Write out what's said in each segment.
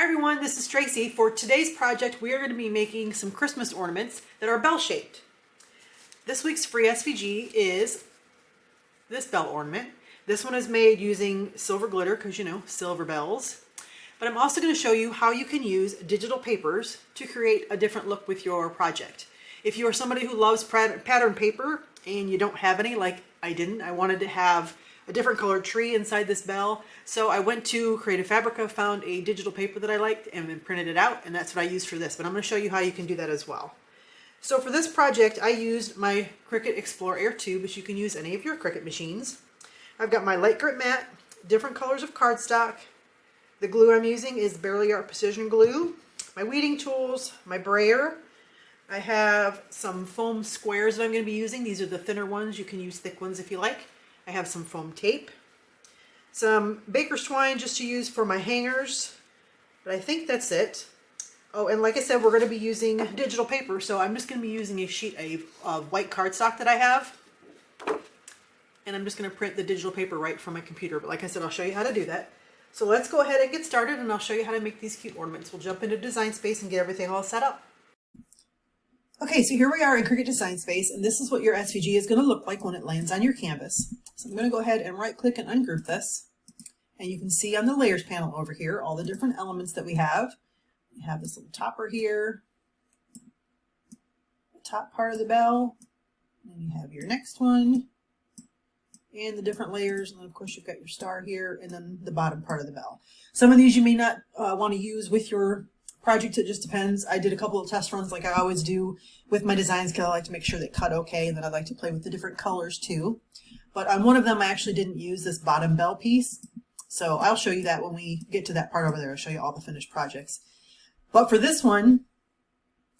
everyone, this is Tracy. For today's project, we are going to be making some Christmas ornaments that are bell-shaped. This week's free SVG is this bell ornament. This one is made using silver glitter because, you know, silver bells. But I'm also going to show you how you can use digital papers to create a different look with your project. If you are somebody who loves pattern paper and you don't have any, like I didn't, I wanted to have a different colored tree inside this bell. So I went to Creative Fabrica, found a digital paper that I liked, and then printed it out, and that's what I used for this. But I'm going to show you how you can do that as well. So for this project, I used my Cricut Explore Air 2, but you can use any of your Cricut machines. I've got my light grit mat, different colors of cardstock. The glue I'm using is Barely Art Precision Glue. My weeding tools, my brayer. I have some foam squares that I'm going to be using. These are the thinner ones. You can use thick ones if you like. I have some foam tape, some baker's twine just to use for my hangers, but I think that's it. Oh, and like I said, we're going to be using digital paper, so I'm just going to be using a sheet of white cardstock that I have, and I'm just going to print the digital paper right from my computer. But like I said, I'll show you how to do that. So let's go ahead and get started, and I'll show you how to make these cute ornaments. We'll jump into Design Space and get everything all set up. Okay, so here we are in Cricut Design Space, and this is what your SVG is going to look like when it lands on your canvas. So I'm going to go ahead and right click and ungroup this, and you can see on the layers panel over here all the different elements that we have. You have this little topper here, the top part of the bell, and you have your next one, and the different layers, and then of course you've got your star here, and then the bottom part of the bell. Some of these you may not want to use with your project, it just depends. I did a couple of test runs like I always do with my designs because I like to make sure they cut okay, and then I like to play with the different colors too. But on one of them I actually didn't use this bottom bell piece, so I'll show you that when we get to that part over there. I'll show you all the finished projects. But for this one,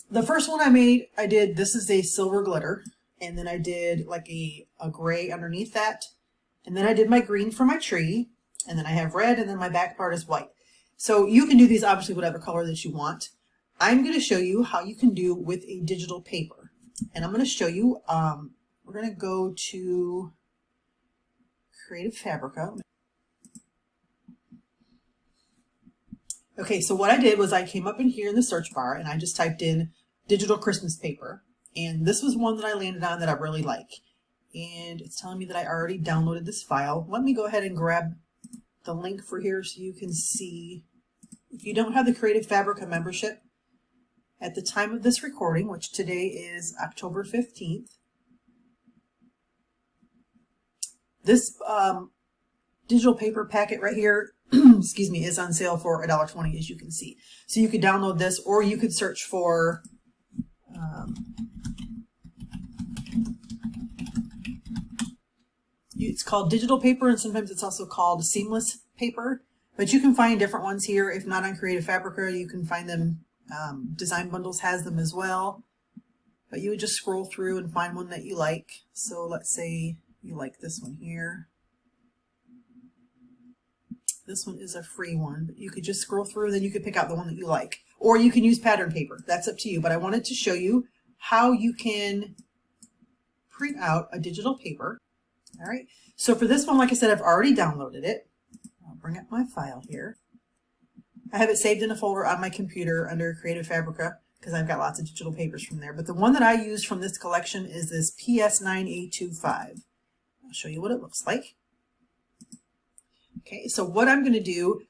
the first one I did, this is a silver glitter, and then I did like a gray underneath that, and then I did my green for my tree, and then I have red, and then my back part is white. So you can do these obviously whatever color that you want. I'm going to show you how you can do with a digital paper. And I'm going to show you, we're going to go to Creative Fabrica. Okay, so what I did was I came up in here in the search bar and I just typed in digital Christmas paper. And this was one that I landed on that I really like. And it's telling me that I already downloaded this file. Let me go ahead and grab the link for here so you can see. If you don't have the Creative Fabrica membership, at the time of this recording, which today is October 15th, this digital paper packet right here, excuse me, is on sale for $1.20, as you can see. So you could download this, or you could search for it's called digital paper, and sometimes it's also called seamless paper, but you can find different ones here. If not on Creative Fabrica, you can find them. Design Bundles has them as well, but you would just scroll through and find one that you like. So let's say you like this one here. This one is a free one, but you could just scroll through, then you could pick out the one that you like, or you can use pattern paper. That's up to you, but I wanted to show you how you can print out a digital paper. All right, so for this one, like I said, I've already downloaded it. I'll bring up my file here. I have it saved in a folder on my computer under Creative Fabrica because I've got lots of digital papers from there. But the one that I used from this collection is this PS9A25. I'll show you what it looks like. Okay, so what I'm going to do,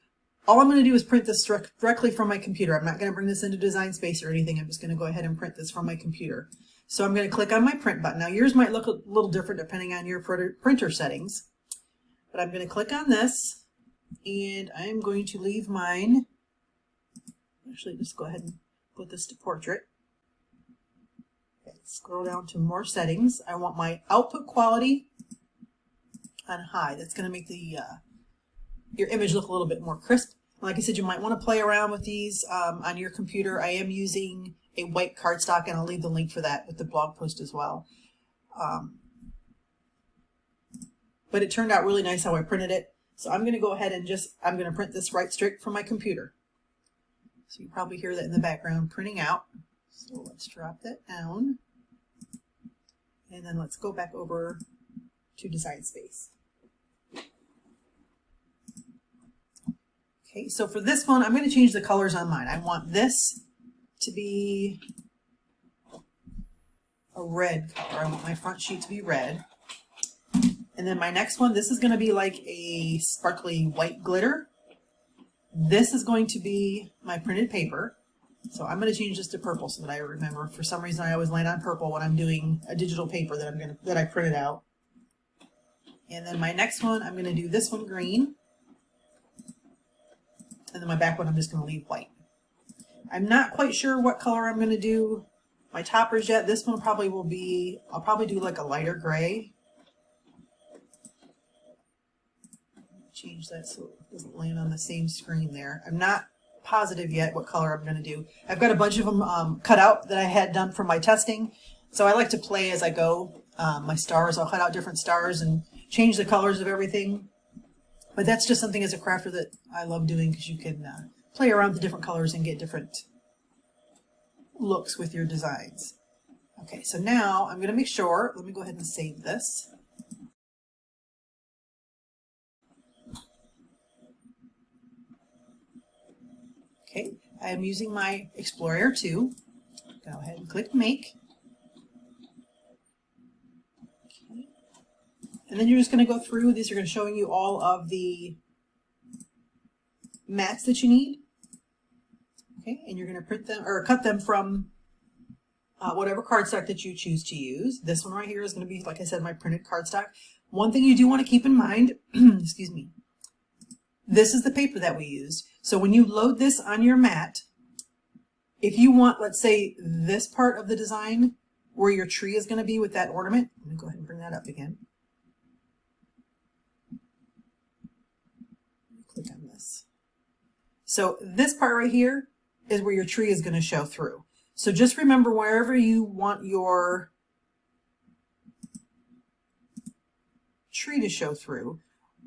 all I'm going to do is print this directly from my computer. I'm not going to bring this into Design Space or anything. I'm just going to go ahead and print this from my computer. So I'm going to click on my print button. Now yours might look a little different depending on your printer settings, but I'm going to click on this, and I'm going to leave mine. Actually, just go ahead and put this to portrait. Okay, scroll down to more settings. I want my output quality on high. That's going to make the your image look a little bit more crisp. Like I said, you might want to play around with these on your computer. I am using a white cardstock, and I'll leave the link for that with the blog post as well. But it turned out really nice how I printed it. So I'm going to go ahead and I'm going to print this right straight from my computer. So you probably hear that in the background printing out. So let's drop that down. And then let's go back over to Design Space. Okay, so for this one, I'm going to change the colors on mine. I want this to be a red color. I want my front sheet to be red. And then my next one, this is going to be like a sparkly white glitter. This is going to be my printed paper. So I'm going to change this to purple so that I remember. For some reason, I always land on purple when I'm doing a digital paper that I printed out. And then my next one, I'm going to do this one green. And then my back one, I'm just going to leave white. I'm not quite sure what color I'm going to do my toppers yet. This one probably will be, I'll probably do like a lighter gray. Change that so it doesn't land on the same screen there. I'm not positive yet what color I'm going to do. I've got a bunch of them cut out that I had done for my testing. So I like to play as I go. My stars, I'll cut out different stars and change the colors of everything. But that's just something as a crafter that I love doing because you can play around with the different colors and get different looks with your designs. Okay, so now I'm going to make sure, let me go ahead and save this. Okay, I am using my Explorer 2. Go ahead and click Make. Okay. And then you're just going to go through. These are going to show you all of the mats that you need. Okay, and you're going to print them or cut them from whatever cardstock that you choose to use. This one right here is going to be, like I said, my printed cardstock. One thing you do want to keep in mind, excuse me, this is the paper that we used. So when you load this on your mat, if you want, let's say, this part of the design where your tree is going to be with that ornament, let me go ahead and bring that up again. Click on this. So this part right here is where your tree is going to show through. So just remember, wherever you want your tree to show through,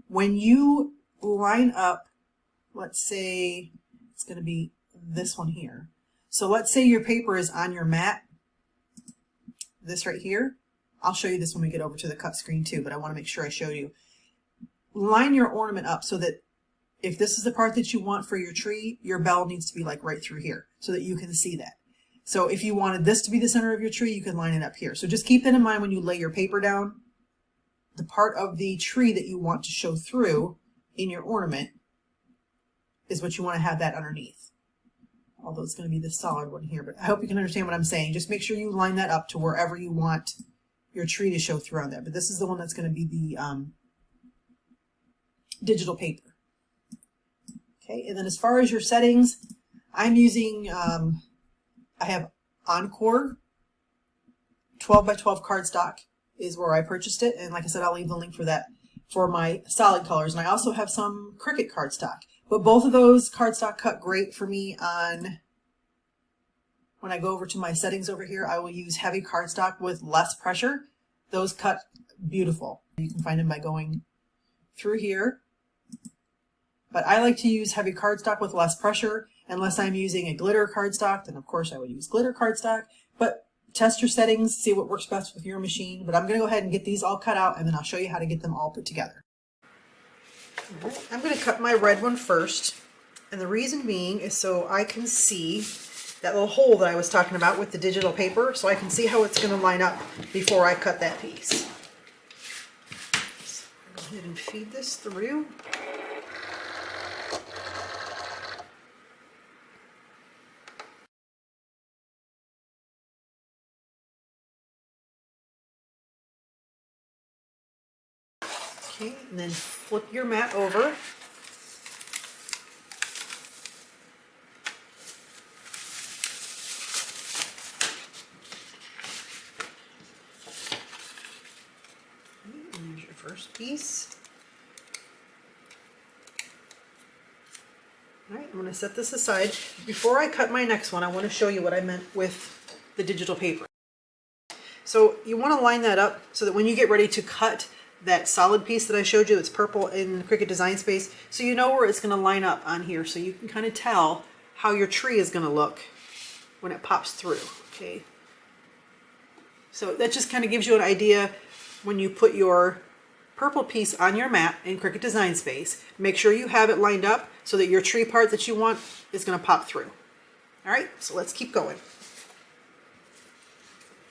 when you line up, let's say it's going to be this one here. So let's say your paper is on your mat, this right here. I'll show you this when we get over to the cut screen too, but I want to make sure I show you. Line your ornament up so that if this is the part that you want for your tree, your bell needs to be like right through here so that you can see that. So if you wanted this to be the center of your tree, you can line it up here. So just keep that in mind when you lay your paper down. The part of the tree that you want to show through in your ornament is what you want to have that underneath. Although it's going to be the solid one here, but I hope you can understand what I'm saying. Just make sure you line that up to wherever you want your tree to show through on that. But this is the one that's going to be the digital paper. Okay, and then as far as your settings, I'm using, I have Encore 12 by 12 cardstock is where I purchased it. And like I said, I'll leave the link for that for my solid colors. And I also have some Cricut cardstock. But both of those cardstock cut great for me on, when I go over to my settings over here, I will use heavy cardstock with less pressure. Those cut beautiful. You can find them by going through here. But I like to use heavy cardstock with less pressure. Unless I'm using a glitter cardstock, then of course I would use glitter cardstock. But test your settings, see what works best with your machine. But I'm going to go ahead and get these all cut out, and then I'll show you how to get them all put together. I'm going to cut my red one first. And the reason being is so I can see that little hole that I was talking about with the digital paper, so I can see how it's going to line up before I cut that piece. So go ahead and feed this through. Okay, and then flip your mat over. And there's your first piece. All right, I'm going to set this aside. Before I cut my next one, I want to show you what I meant with the digital paper. So you want to line that up so that when you get ready to cut that solid piece that I showed you that's purple in Cricut Design Space, so you know where it's going to line up on here, so you can kind of tell how your tree is going to look when it pops through. Okay, so that just kind of gives you an idea when you put your purple piece on your mat in Cricut Design Space. Make sure you have it lined up so that your tree part that you want is going to pop through. All right, so let's keep going.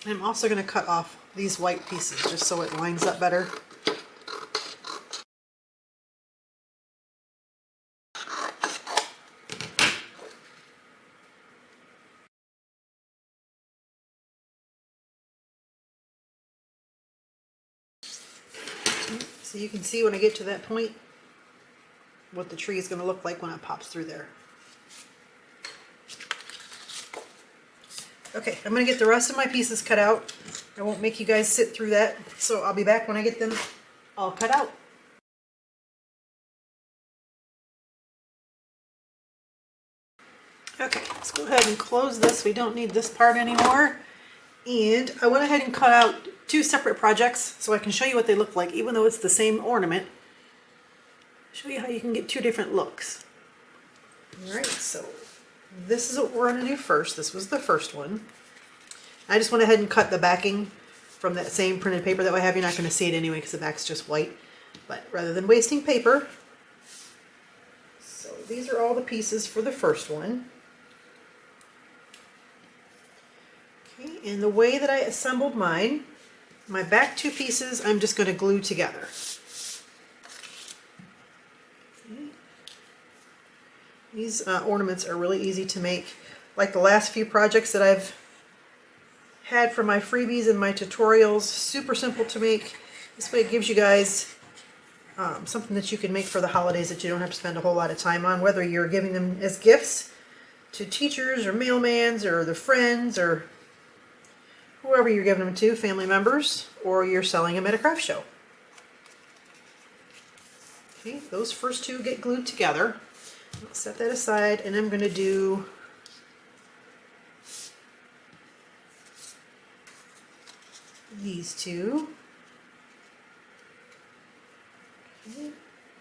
I'm also going to cut off these white pieces just so it lines up better. So you can see when I get to that point what the tree is going to look like when it pops through there. Okay, I'm going to get the rest of my pieces cut out. I won't make you guys sit through that, so I'll be back when I get them all cut out. Okay, let's go ahead and close this. We don't need this part anymore. And I went ahead and cut out two separate projects so I can show you what they look like, even though it's the same ornament. Show you how you can get two different looks. Alright, so this is what we're going to do first. This was the first one. I just went ahead and cut the backing from that same printed paper that I have. You're not going to see it anyway because the back's just white. But rather than wasting paper, so these are all the pieces for the first one. Okay, and the way that I assembled mine, my back two pieces I'm just going to glue together. These ornaments are really easy to make. Like the last few projects that I've had for my freebies and my tutorials, super simple to make. This way it gives you guys something that you can make for the holidays that you don't have to spend a whole lot of time on, whether you're giving them as gifts to teachers or mailmans or their friends or whoever you're giving them to, family members, or you're selling them at a craft show. Okay, those first two get glued together. I'll set that aside, and I'm going to do these two. Okay.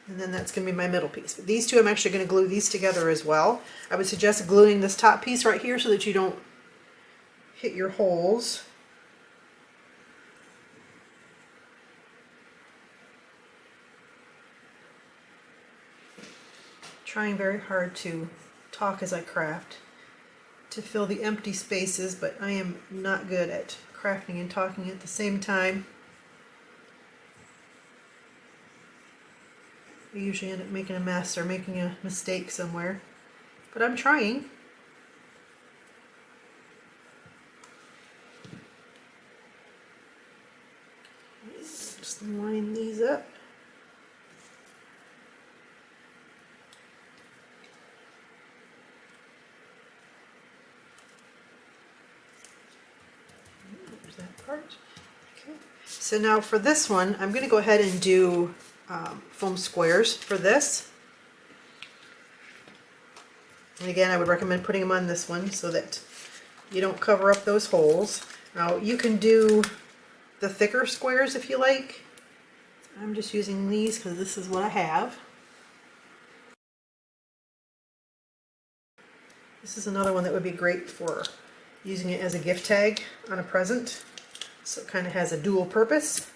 And then that's going to be my middle piece. But these two, I'm actually going to glue these together as well. I would suggest gluing this top piece right here so that you don't hit your holes. Trying very hard to talk as I craft to fill the empty spaces, but I am not good at crafting and talking at the same time. I usually end up making a mess or making a mistake somewhere, but I'm trying. Just line these up. Okay. So now for this one, I'm going to go ahead and do foam squares for this. And again, I would recommend putting them on this one so that you don't cover up those holes. Now you can do the thicker squares if you like. I'm just using these because this is what I have. This is another one that would be great for using it as a gift tag on a present. So it kind of has a dual purpose.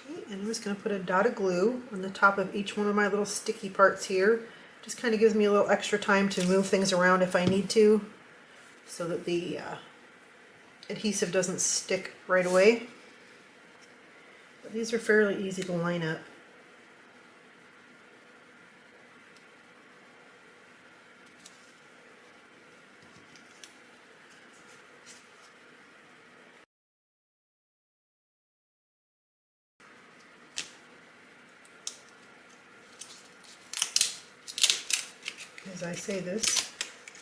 Okay, and I'm just going to put a dot of glue on the top of each one of my little sticky parts here. Just kind of gives me a little extra time to move things around if I need to, so that the adhesive doesn't stick right away. But these are fairly easy to line up. As I say this,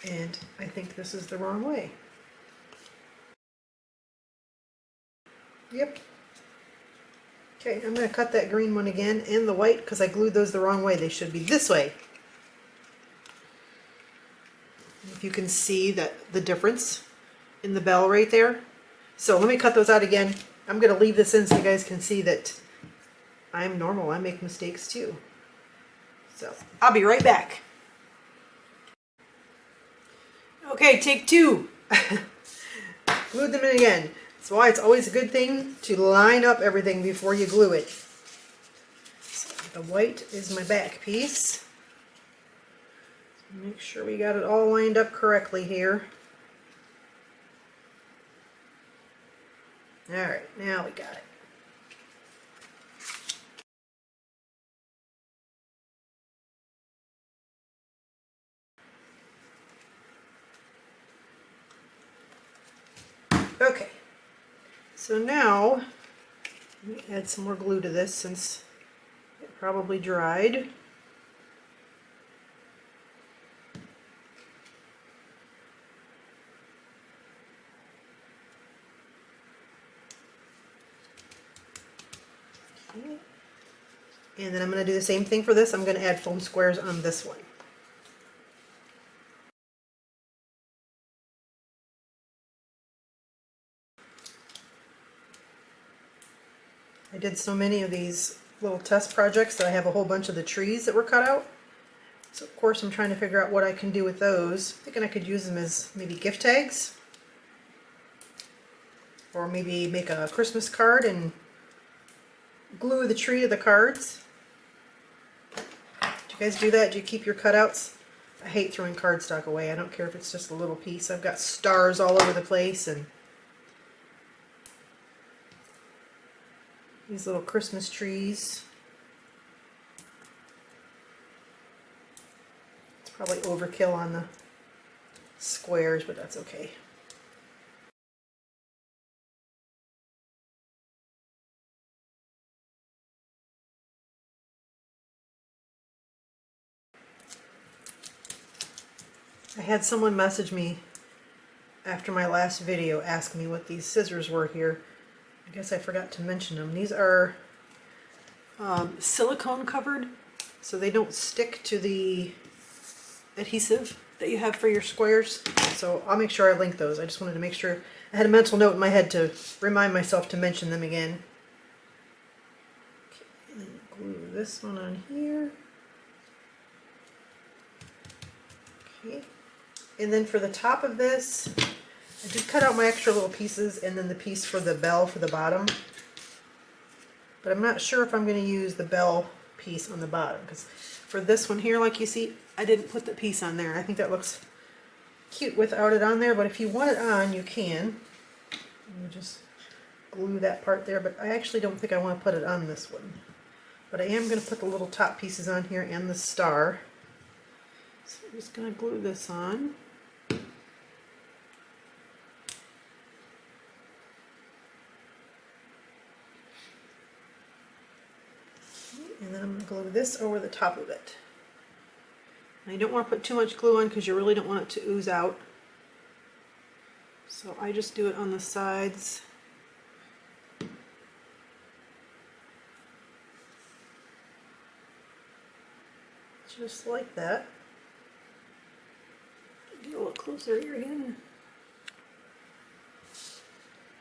and I think this is the wrong way. Yep. Okay, I'm going to cut that green one again and the white because I glued those the wrong way. They should be this way. If you can see that the difference in the bell right there. So let me cut those out again. I'm going to leave this in so you guys can see that I'm normal. I make mistakes too. So I'll be right back. Okay, take two. Glued them in again. That's why it's always a good thing to line up everything before you glue it. So the white is my back piece. Make sure we got it all lined up correctly here. Alright, now we got it. Okay, so now let me add some more glue to this since it probably dried. Okay. And then I'm going to do the same thing for this. I'm going to add foam squares on this one. I did so many of these little test projects that I have a whole bunch of the trees that were cut out. So of course I'm trying to figure out what I can do with those. Thinking I could use them as maybe gift tags. Or maybe make a Christmas card and glue the tree to the cards. Do you guys do that? Do you keep your cutouts? I hate throwing cardstock away. I don't care if it's just a little piece. I've got stars all over the place and these little Christmas trees. It's probably overkill on the squares, but that's okay. I had someone message me after my last video asking me what these scissors were here. I guess I forgot to mention them. These are silicone covered, so they don't stick to the adhesive that you have for your squares. So I'll make sure I link those. I just wanted to make sure I had a mental note in my head to remind myself to mention them again. Okay, and then glue this one on here. Okay, and then for the top of this, I did cut out my extra little pieces and then the piece for the bell for the bottom. But I'm not sure if I'm going to use the bell piece on the bottom, because for this one here, like you see, I didn't put the piece on there. I think that looks cute without it on there, but if you want it on, you can. You just glue that part there, but I actually don't think I want to put it on this one. But I am going to put the little top pieces on here and the star. So I'm just going to glue this on. And then I'm going to glue this over the top of it. Now you don't want to put too much glue on because you really don't want it to ooze out. So I just do it on the sides. Just like that. Get a little closer here again.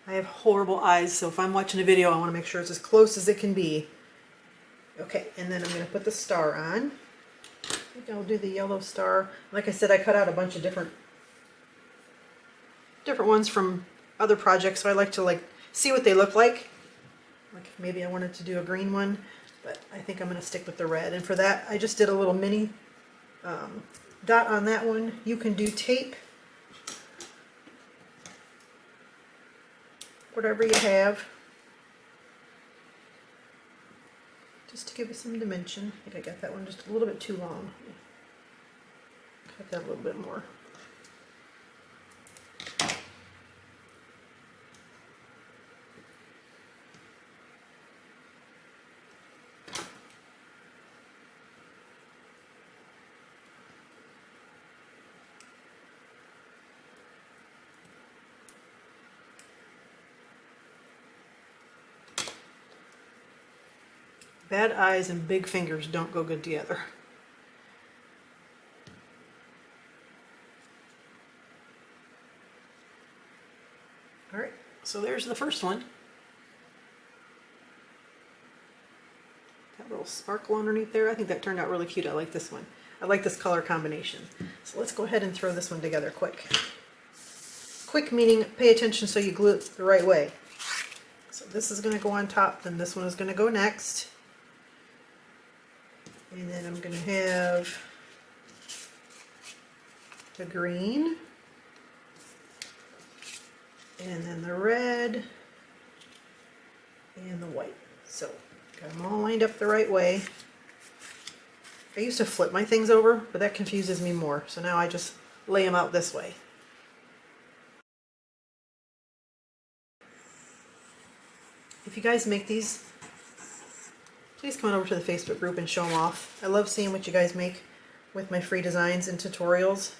I have horrible eyes, so if I'm watching a video, I want to make sure it's as close as it can be. Okay, and then I'm going to put the star on. I think I'll do the yellow star. Like I said, I cut out a bunch of different ones from other projects, so I like to see what they look like. Like maybe I wanted to do a green one, but I think I'm going to stick with the red. And for that, I just did a little mini dot on that one. You can do tape, whatever you have, just to give it some dimension. I think I got that one just a little bit too long. Cut that a little bit more. Bad eyes and big fingers don't go good together. Alright, so there's the first one. Got a little sparkle underneath there. I think that turned out really cute. I like this one. I like this color combination. So let's go ahead and throw this one together quick. Quick meaning pay attention so you glue it the right way. So this is going to go on top, then this one is going to go next. And then I'm going to have the green. And then the red. And the white. So got them all lined up the right way. I used to flip my things over, but that confuses me more. So now I just lay them out this way. If you guys make these, please come on over to the Facebook group and show them off. I love seeing what you guys make with my free designs and tutorials.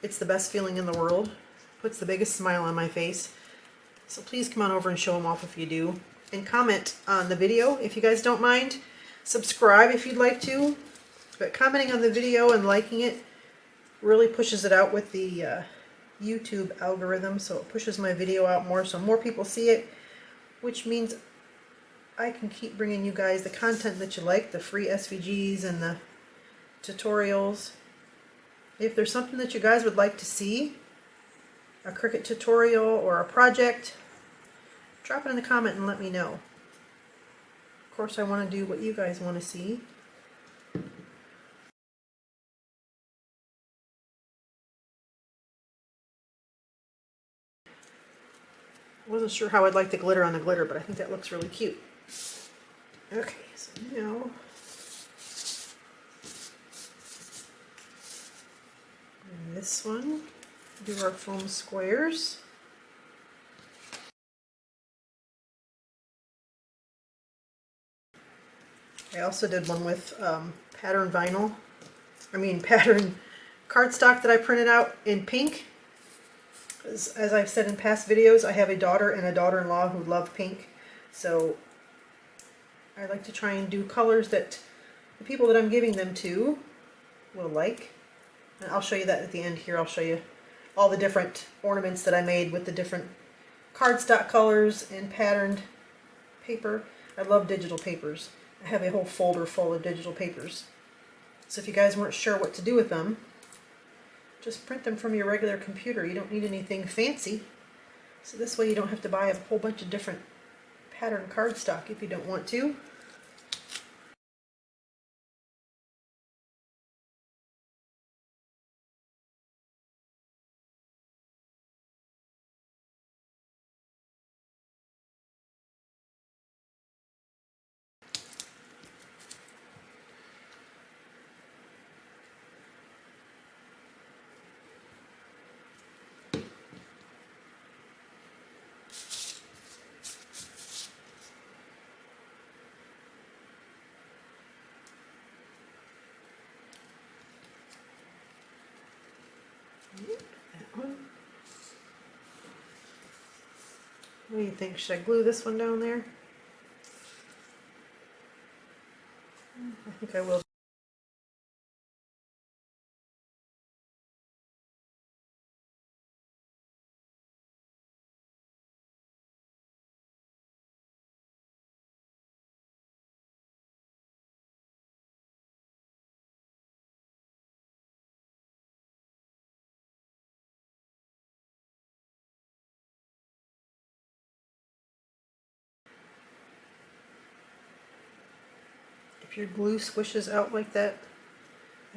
It's the best feeling in the world. Puts the biggest smile on my face. So please come on over and show them off if you do. And comment on the video if you guys don't mind. Subscribe if you'd like to. But commenting on the video and liking it really pushes it out with the YouTube algorithm. So it pushes my video out more so more people see it. Which means I can keep bringing you guys the content that you like, the free SVGs and the tutorials. If there's something that you guys would like to see, a Cricut tutorial or a project, drop it in the comment and let me know. Of course, I want to do what you guys want to see. Wasn't sure how I'd like the glitter on the glitter, but I think that looks really cute. Okay, so now and this one, do our foam squares. I also did one with pattern cardstock that I printed out in pink. As I've said in past videos, I have a daughter and a daughter-in-law who love pink, so I like to try and do colors that the people that I'm giving them to will like. And I'll show you that at the end here. I'll show you all the different ornaments that I made with the different cardstock colors and patterned paper. I love digital papers. I have a whole folder full of digital papers. So if you guys weren't sure what to do with them, just print them from your regular computer. You don't need anything fancy. So this way you don't have to buy a whole bunch of different pattern cardstock if you don't want to. That one. What do you think? Should I glue this one down there? I think I will. If your glue squishes out like that,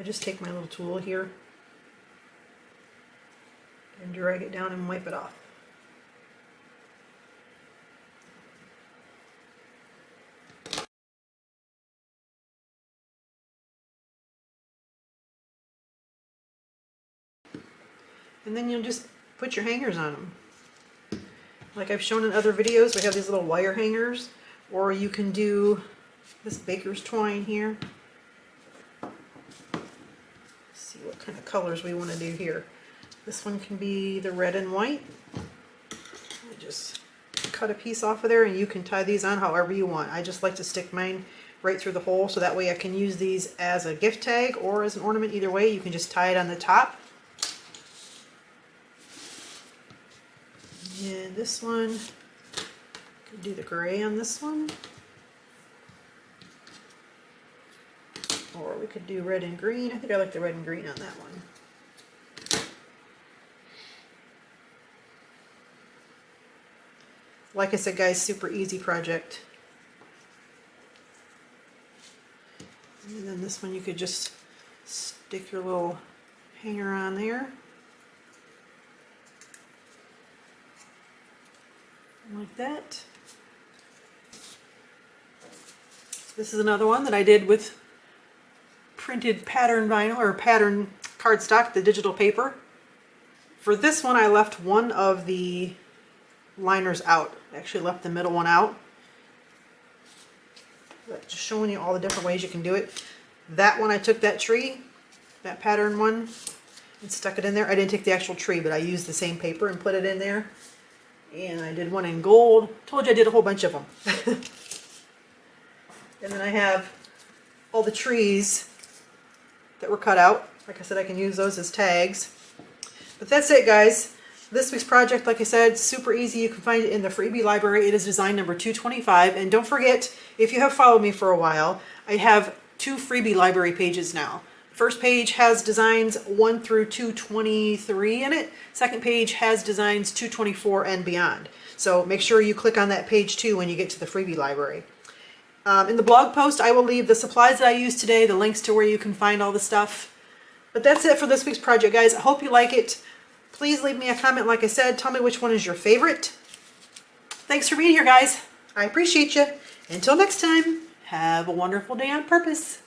I just take my little tool here and drag it down and wipe it off. And then you'll just put your hangers on them. Like I've shown in other videos, we have these little wire hangers, or you can do this baker's twine here. Let's see what kind of colors we want to do here. This one can be the red and white. I just cut a piece off of there, and you can tie these on however you want. I just like to stick mine right through the hole, so that way I can use these as a gift tag or as an ornament. Either way, you can just tie it on the top. And this one, could do the gray on this one. Or we could do red and green. I think I like the red and green on that one. Like I said, guys, super easy project. And then this one you could just stick your little hanger on there. Like that. This is another one that I did with printed pattern vinyl or pattern cardstock, the digital paper. For this one, I left one of the liners out. I actually left the middle one out. But just showing you all the different ways you can do it. That one, I took that tree, that pattern one, and stuck it in there. I didn't take the actual tree, but I used the same paper and put it in there. And I did one in gold. Told you I did a whole bunch of them. And then I have all the trees that were cut out. Like I said, I can use those as tags. But that's it, guys. This week's project, like I said, super easy. You can find it in the freebie library. It is design number 225. And don't forget, if you have followed me for a while, I have 2 freebie library pages now. First page has designs 1 through 223 in it. Second page has designs 224 and beyond. So make sure you click on that page too when you get to the freebie library. In the blog post, I will leave the supplies that I used today, the links to where you can find all the stuff. But that's it for this week's project, guys. I hope you like it. Please leave me a comment, like I said. Tell me which one is your favorite. Thanks for being here, guys. I appreciate you. Until next time, have a wonderful day on purpose.